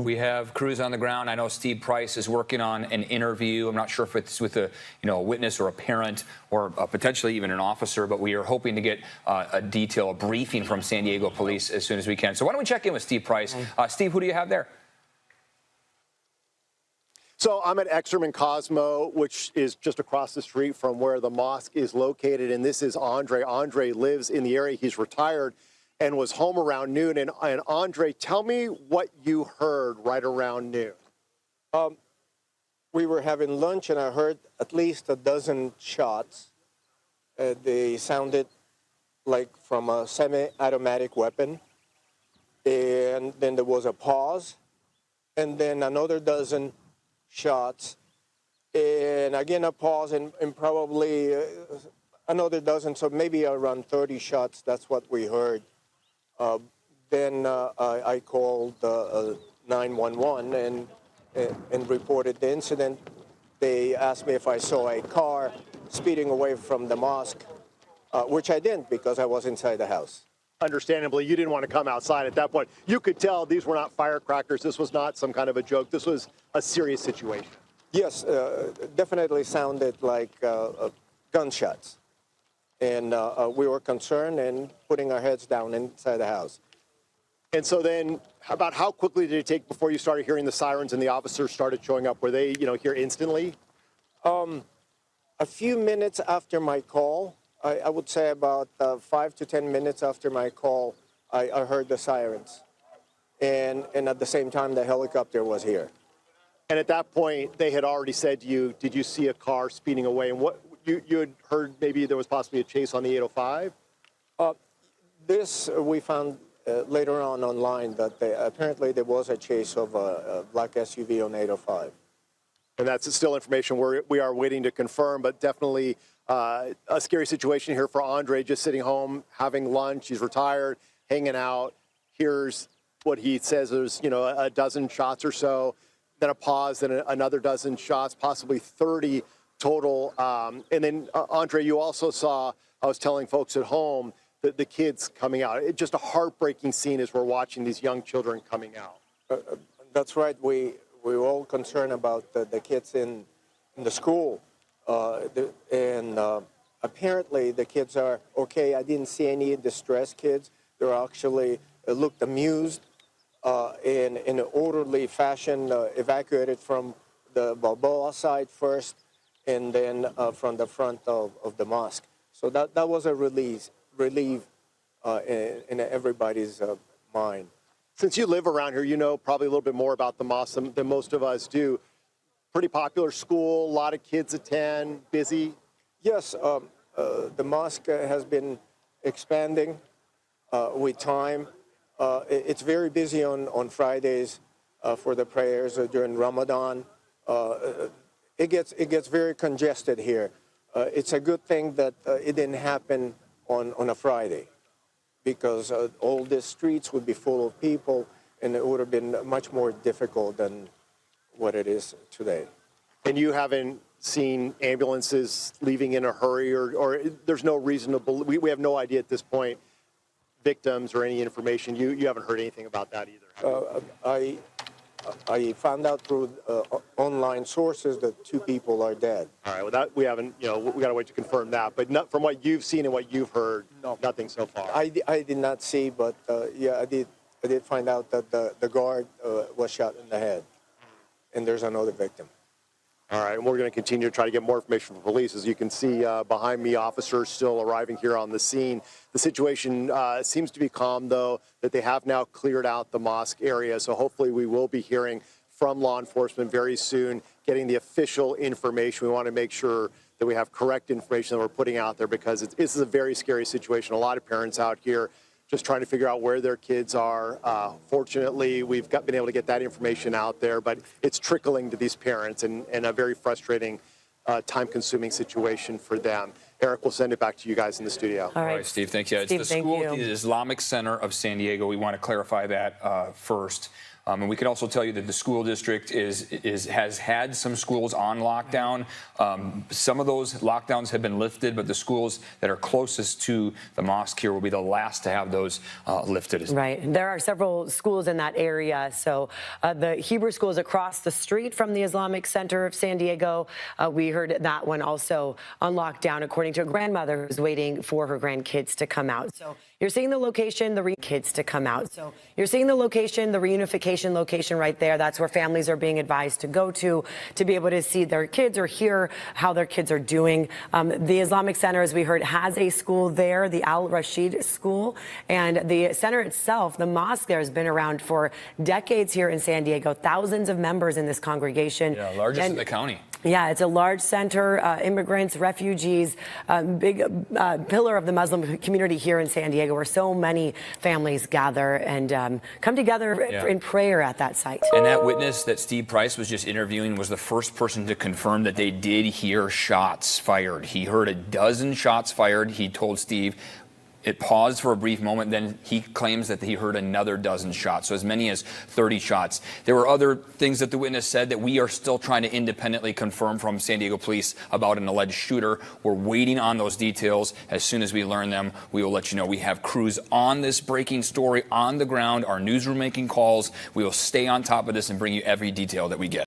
We have crews on the ground. I know Steve Price is working on an interview. I'm not sure if it's with a witness or a parent or potentially even an officer, but we are hoping to get a briefing from San Diego Police as soon as we can. So why don't we check in with Steve Price? Steve, who do you have there? So I'm at Exum and Cosmo, which is just across the street from where the mosque is located, and this is Andre. Andre lives in the area. He's retired and was home around noon. And Andre, tell me what you heard right around noon. We were having lunch, and I heard at least a dozen shots. They sounded like from a semi-automatic weapon. And then there was a pause, and then another dozen shots, and again a pause, and probably another dozen, so maybe around 30 shots. That's what we heard. Then I called 911 and reported the incident. They asked me if I saw a car speeding away from the mosque, which I didn't because I was inside the house. Understandably, you didn't want to come outside at that point. You could tell these were not firecrackers. This was not some kind of a joke. This was a serious situation. Yes, definitely sounded like gunshots. And we were concerned and putting our heads down inside the house. And so then, about how quickly did it take before you started hearing the sirens and the officers started showing up? Were they, here instantly? A few minutes after my call, I would say about 5 to 10 minutes after my call, I heard the sirens. And at the same time, the helicopter was here. And at that point, they had already said to you, did you see a car speeding away? And what you had heard maybe there was possibly a chase on the 805? This we found later on online that apparently there was a chase of a black SUV on 805. And that's still information we are waiting to confirm, but definitely a scary situation here for Andre, just sitting home, having lunch. He's retired, hanging out. Here's what he says there's, a dozen shots or so, then a pause, then another dozen shots, possibly 30 total. And then, Andre, you also saw, I was telling folks at home, the kids coming out. It's just a heartbreaking scene as we're watching these young children coming out. That's right. We were all concerned about the kids in the school. Apparently the kids are okay. I didn't see any distressed kids. They actually looked amused in an orderly fashion, evacuated from the Balboa side first and then from the front of the mosque. So that was a relief in everybody's mind. Since you live around here, you know probably a little bit more about the mosque than most of us do. Pretty popular school, a lot of kids attend, busy? Yes, the mosque has been expanding with time. It's very busy on Fridays for the prayers during Ramadan. It gets very congested here. It's a good thing that it didn't happen on a Friday, because all the streets would be full of people and it would have been much more difficult than what it is today. And you haven't seen ambulances leaving in a hurry, or there's no reason to believe, we have no idea at this point, victims or any information. You haven't heard anything about that either. I found out through online sources that 2 people are dead. All right, well, that we haven't, we got to wait to confirm that. But not, from what you've seen and what you've heard, no, nothing so far. I did not see, but yeah, I did find out that the guard was shot in the head, and there's another victim. All right, and we're going to continue to try to get more information from police. As you can see behind me, officers still arriving here on the scene. The situation seems to be calm, though, that they have now cleared out the mosque area. So hopefully we will be hearing from law enforcement very soon, getting the official information. We want to make sure that we have correct information that we're putting out there, because this is a very scary situation. A lot of parents out here just trying to figure out where their kids are. Fortunately, we've been able to get that information out there, but it's trickling to these parents, and a very frustrating, time-consuming situation for them. Eric, we'll send it back to you guys in the studio. All right, Steve, thanks. Yeah, it's the school at the Islamic Center of San Diego. We want to clarify that first. And we can also tell you that the school district has had some schools on lockdown. Some of those lockdowns have been lifted, but the schools that are closest to the mosque here will be the last to have those lifted. Right. There are several schools in that area. So the Hebrew school is across the street from the Islamic Center of San Diego. We heard that one also on lockdown, according to a grandmother who's waiting for her grandkids to come out. So you're seeing the location, the kids to come out. So you're seeing the location, the reunification location right there. That's where families are being advised to go to be able to see their kids or hear how their kids are doing. The Islamic Center, as we heard, has a school there, the Al Rashid School, and the center itself, the mosque there, has been around for decades here in San Diego. Thousands of members in this congregation. Yeah, largest in the county. Yeah, it's a large center, immigrants, refugees, big pillar of the Muslim community here in San Diego, where so many families gather and come together in prayer at that site. And that witness that Steve Price was just interviewing was the first person to confirm that they did hear shots fired. He heard a dozen shots fired. He told Steve. It paused for a brief moment, then he claims that he heard another dozen shots, so as many as 30 shots. There were other things that the witness said that we are still trying to independently confirm from San Diego police about an alleged shooter. We're waiting on those details. As soon as we learn them, we will let you know. We have crews on this breaking story on the ground, our newsroom making calls. We will stay on top of this and bring you every detail that we get.